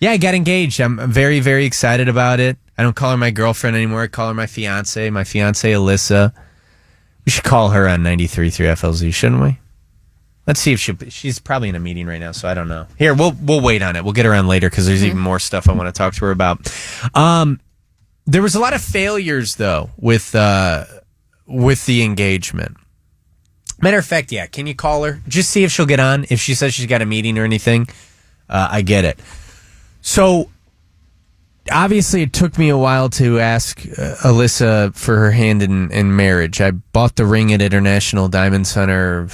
Yeah, I got engaged. I'm very, very excited about it. I don't call her my girlfriend anymore. I call her my fiance Alyssa. We should call her on 93.3 FLZ, shouldn't we? Let's see if she's probably in a meeting right now, so I don't know. Here, we'll wait on it. We'll get her on later because there's even more stuff I want to talk to her about. There was a lot of failures, though, with the engagement. Matter of fact, yeah, can you call her? Just see if she'll get on. If she says she's got a meeting or anything, I get it. So, obviously, it took me a while to ask Alyssa for her hand in marriage. I bought the ring at International Diamond Center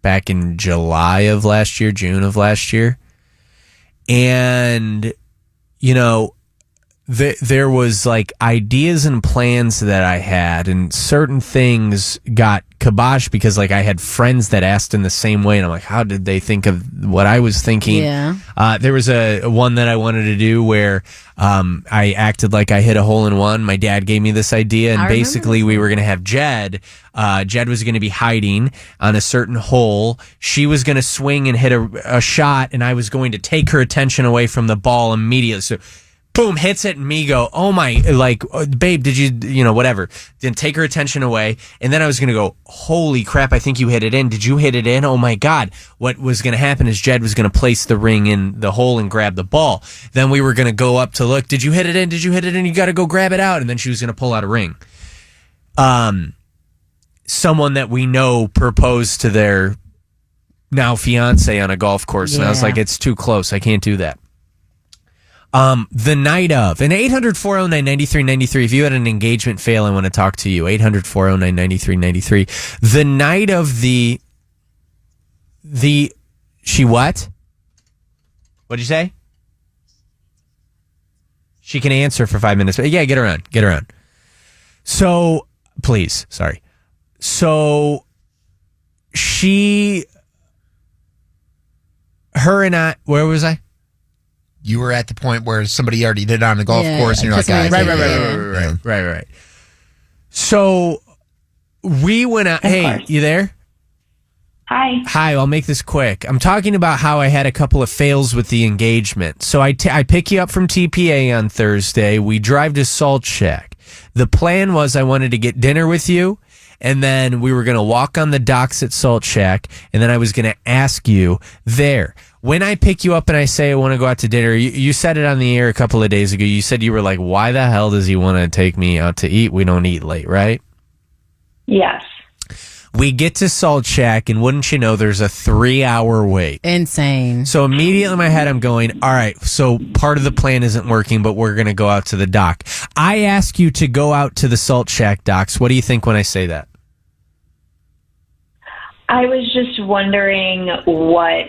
back in June of last year. And, there was like ideas and plans that I had, and certain things got kiboshed because like I had friends that asked in the same way, and I'm like, how did they think of what I was thinking? Yeah. There was one that I wanted to do where I acted like I hit a hole in one. My dad gave me this idea, and basically we were going to have Jed. Jed was going to be hiding on a certain hole. She was going to swing and hit a shot, and I was going to take her attention away from the ball immediately. So boom, hits it, and me go, oh my, like, babe, did you, whatever. Then take her attention away. And then I was going to go, holy crap, I think you hit it in. Did you hit it in? Oh my God. What was going to happen is Jed was going to place the ring in the hole and grab the ball. Then we were going to go up to look, did you hit it in? Did you hit it in? You got to go grab it out. And then she was going to pull out a ring. Someone that we know proposed to their now fiance on a golf course. Yeah. And I was like, it's too close. I can't do that. The night of, and 800-409-9393. If you had an engagement fail, I want to talk to you. 800-409-9393. The night of the she what? What'd you say? She can answer for 5 minutes. Yeah, get her on. So, please, sorry. So, her and I, where was I? You were at the point where somebody already did it on the golf course, and you're like, right. So we went out. Hey, you there? Hi, I'll make this quick. I'm talking about how I had a couple of fails with the engagement. So I pick you up from TPA on Thursday. We drive to Salt Shack. The plan was I wanted to get dinner with you, and then we were going to walk on the docks at Salt Shack, and then I was going to ask you there. When I pick you up and I say I want to go out to dinner, you said it on the air a couple of days ago. You said you were like, why the hell does he want to take me out to eat? We don't eat late, right? Yes. We get to Salt Shack, and wouldn't you know, there's a 3-hour wait. Insane. So immediately in my head, I'm going, all right, so part of the plan isn't working, but we're going to go out to the dock. I ask you to go out to the Salt Shack docks. What do you think when I say that? I was just wondering what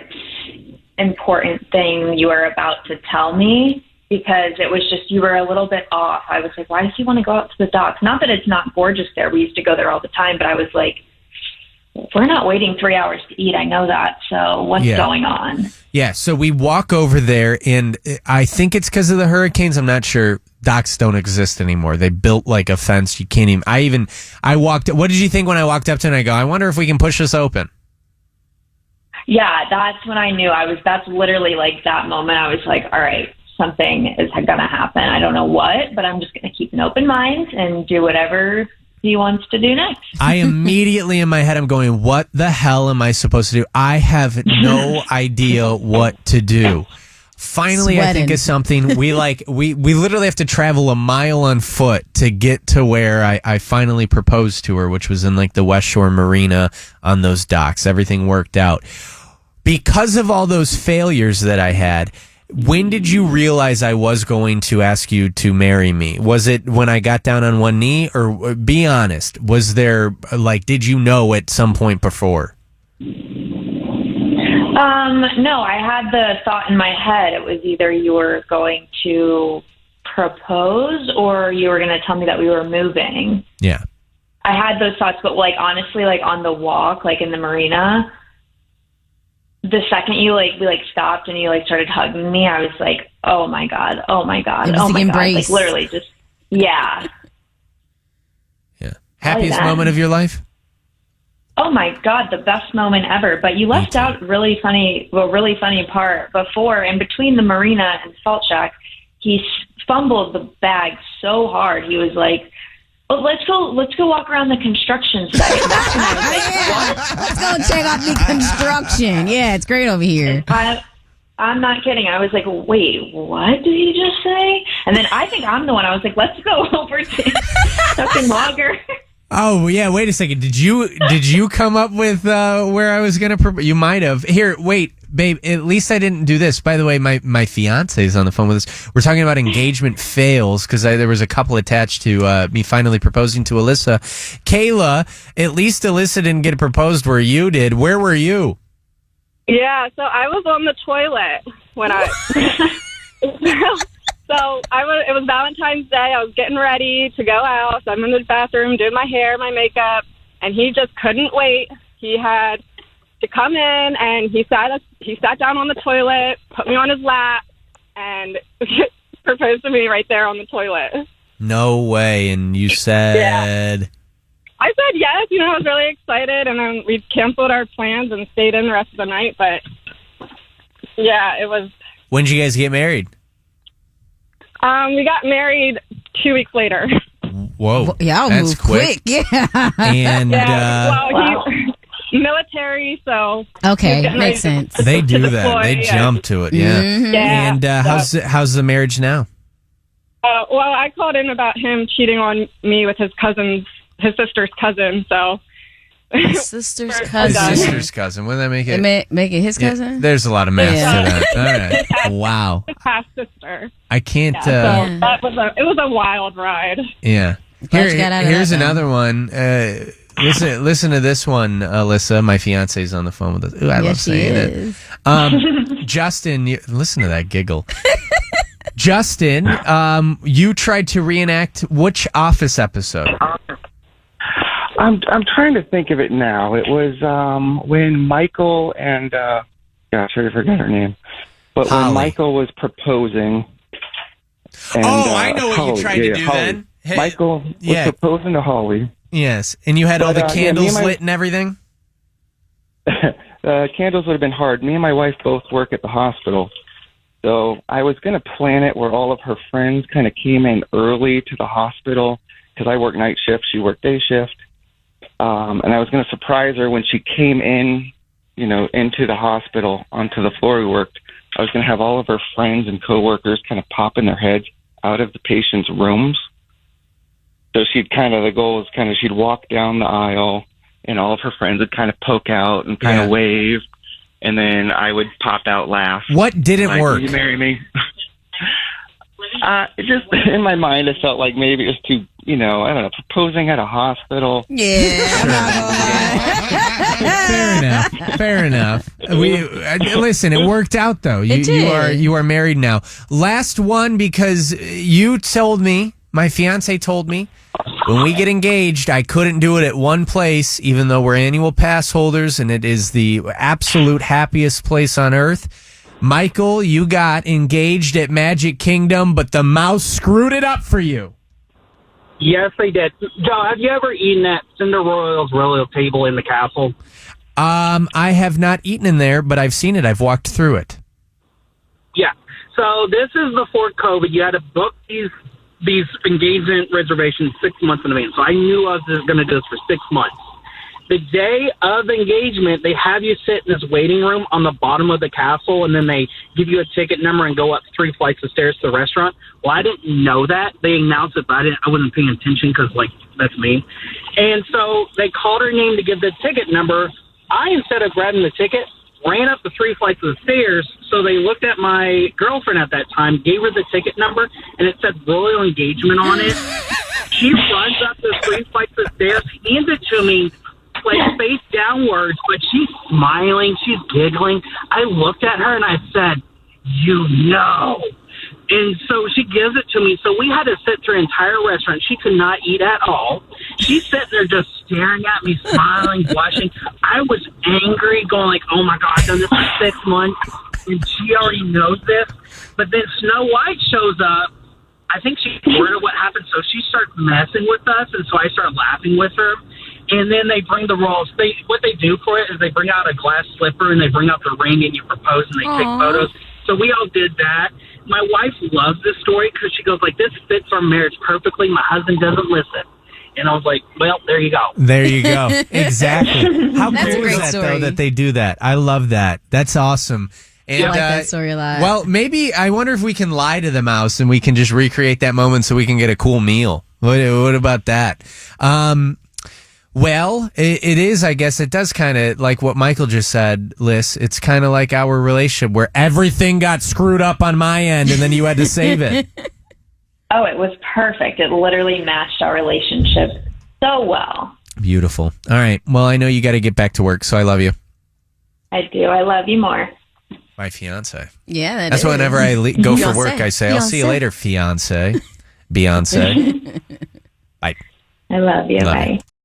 important thing you were about to tell me, because it was just, you were a little bit off. I was like, why does he want to go out to the docks? Not that it's not gorgeous there. We used to go there all the time, but I was like, we're not waiting 3 hours to eat. I know that. So what's going on? Yeah. So we walk over there, and I think it's because of the hurricanes. I'm not sure. Docks don't exist anymore. They built like a fence. You can't even, I walked, what did you think when I walked up to it and I go, I wonder if we can push this open? Yeah, that's when I knew. That's literally like that moment. I was like, all right, something is going to happen. I don't know what, but I'm just going to keep an open mind and do whatever he wants to do next. I immediately in my head, I'm going, what the hell am I supposed to do? I have no idea what to do. Finally, I think of something. We literally have to travel a mile on foot to get to where I finally proposed to her, which was in like the West Shore Marina on those docks. Everything worked out. Because of all those failures that I had, when did you realize I was going to ask you to marry me? Was it when I got down on one knee, or be honest, was there did you know at some point before? No, I had the thought in my head. It was either you were going to propose or you were going to tell me that we were moving. Yeah. I had those thoughts, but honestly, on the walk, in the marina, the second you we stopped and you started hugging me, I was like, oh my God, oh my God, oh my God. Literally just, yeah. Yeah. Happiest moment of your life? Oh my God, the best moment ever. But you left out really funny part before, in between the marina and Salt Shack, he fumbled the bag so hard. He was like, "Oh, let's go walk around the construction site." That's when I was like, "What?" Let's go check out the construction. Yeah, it's great over here. I'm not kidding. I was like, "Wait, what did he just say?" And then I think I'm the one. I was like, "Let's go over to fucking Lager." Oh yeah, wait a second. Did you come up with where I was gonna? You might have. Here, wait, babe. At least I didn't do this. By the way, my fiance is on the phone with us. We're talking about engagement fails because there was a couple attached to me finally proposing to Alyssa. Kayla, at least Alyssa didn't get proposed where you did. Where were you? Yeah, so I was on the toilet when So it was Valentine's Day. I was getting ready to go out. So I'm in the bathroom doing my hair, my makeup, and he just couldn't wait. He had to come in, and he sat down on the toilet, put me on his lap, and proposed to me right there on the toilet. No way. And you said... Yeah. I said yes. I was really excited, and then we canceled our plans and stayed in the rest of the night. But, yeah, it was... When did you guys get married? We got married 2 weeks later. Whoa. Yeah, I'll that's move quick. Yeah. And he's military, so okay, makes sense. They do that. They jump to it. Yeah. Mm-hmm. Yeah. And how's the marriage now? Well, I called in about him cheating on me with his sister's cousin. So Sister's His cousin. sister's cousin. Wouldn't that make it? Make it his cousin? Yeah, there's a lot of math to that. All right. Wow. his half sister. I can't. So it was a wild ride. Yeah. Glad you got out of Here's that, another one. Listen to this one, Alyssa. My fiance's on the phone with us. Ooh, I love saying it. Justin, listen to that giggle. Justin, you tried to reenact which Office episode? I'm trying to think of it now. It was when Michael and gosh, I forgot her name. But Holly. when Michael was proposing. And, I know what you tried to do Holly. then. Hey, Michael was proposing to Holly. Yes, and you had all the candles me and lit and everything? Candles would have been hard. Me and my wife both work at the hospital. So I was going to plan it where all of her friends kind of came in early to the hospital because I work night shift. She worked day shift. And I was going to surprise her when she came in, into the hospital onto the floor we worked. I was going to have all of her friends and coworkers kind of popping their heads out of the patient's rooms. So the goal was she'd walk down the aisle and all of her friends would kind of poke out and kind of wave. And then I would pop out laugh. What didn't work? Will you marry me? It just, in my mind, it felt like maybe it was too, I don't know, proposing at a hospital. Yeah. Fair enough. Listen, it worked out though. You are married now. Last one, because you told me, my fiance told me, when we get engaged, I couldn't do it at one place, even though we're annual pass holders and it is the absolute happiest place on earth. Michael, you got engaged at Magic Kingdom, but the mouse screwed it up for you. Yes, they did. Joe, have you ever eaten at Cinder Royal's royal table in the castle? I have not eaten in there, but I've seen it. I've walked through it. Yeah. So this is before COVID. You had to book these engagement reservations 6 months in advance. So I knew I was going to do this for 6 months. The day of engagement, they have you sit in this waiting room on the bottom of the castle, and then they give you a ticket number and go up 3 flights of stairs to the restaurant. Well, I didn't know that. They announced it, but I wasn't paying attention because, that's me. And so they called her name to give the ticket number. I, instead of grabbing the ticket, ran up the 3 flights of the stairs. So they looked at my girlfriend at that time, gave her the ticket number, and it said Royal Engagement on it. She runs up the 3 flights of stairs, hands it to me, face downwards, but she's smiling, she's giggling. I looked at her and I said, and so she gives it to me. So we had to sit through an entire restaurant. She could not eat at all. She's sitting there just staring at me, smiling, blushing. I was angry, going oh my God, I've done this for 6 months, and she already knows this. But then Snow White shows up. I think she heard what happened, so she starts messing with us, and so I start laughing with her. And then they bring the rolls. What they do for it is they bring out a glass slipper and they bring out the ring and you propose and they take photos. So we all did that. My wife loves this story because she goes like, this fits our marriage perfectly. My husband doesn't listen. And I was like, well, there you go. There you go. Exactly. How That's a cool great is that, story. though, that they do that? I love that. That's awesome. And, I like that story a lot. Well, maybe I wonder if we can lie to the mouse and we can just recreate that moment so we can get a cool meal. What about that? Well, it is, I guess, it does kind of like what Michael just said, Liz. It's kind of like our relationship where everything got screwed up on my end and then you had to save it. Oh, it was perfect. It literally matched our relationship so well. Beautiful. All right. Well, I know you got to get back to work, so I love you. I do. I love you more. My fiance. Yeah, That's whenever I go for Beyonce. work, I say, I'll see you Beyonce. later, fiance. Beyonce. Bye. I love you. Love Bye. you.